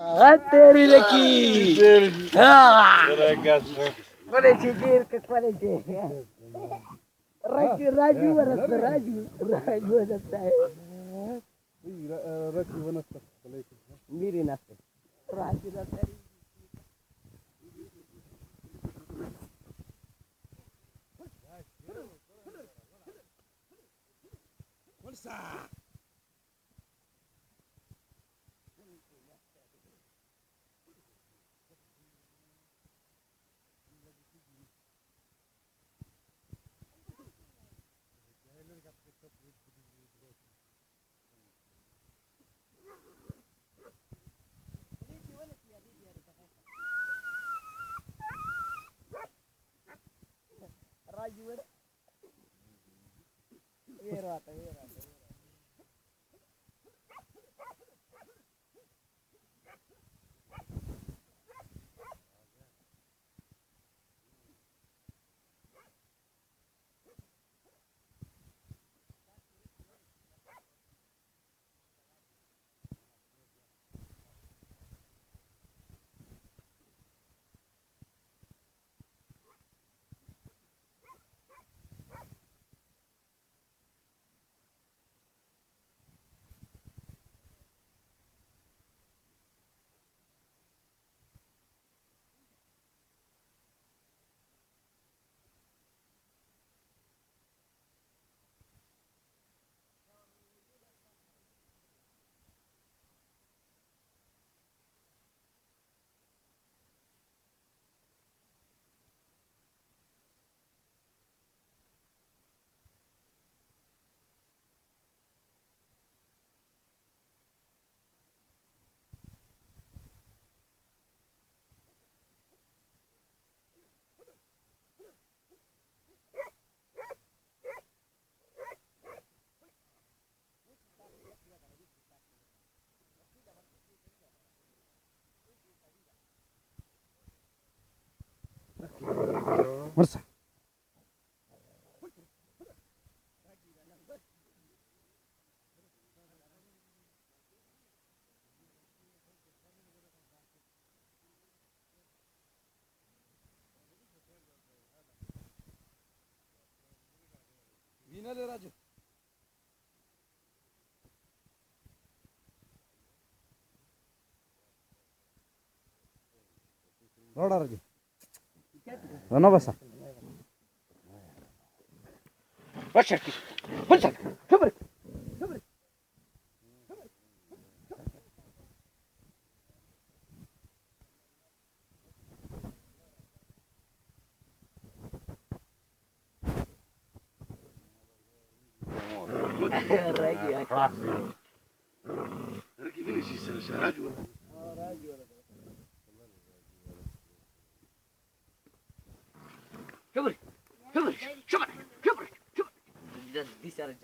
तेरी lucky Ragazzo. कोणाची गिर का कोणाची राजू राजू वरच राजू राजू वरच आहे मिरी नसते राजू नसते राजू वर वेर आता Masa. Minale Raju. Roda Raju. Rana basa. Başak. Başak. Kıvır. Kıvır. Kıvır. Kıvır. Kıvır. Kıvır. Kıvır. Dışarı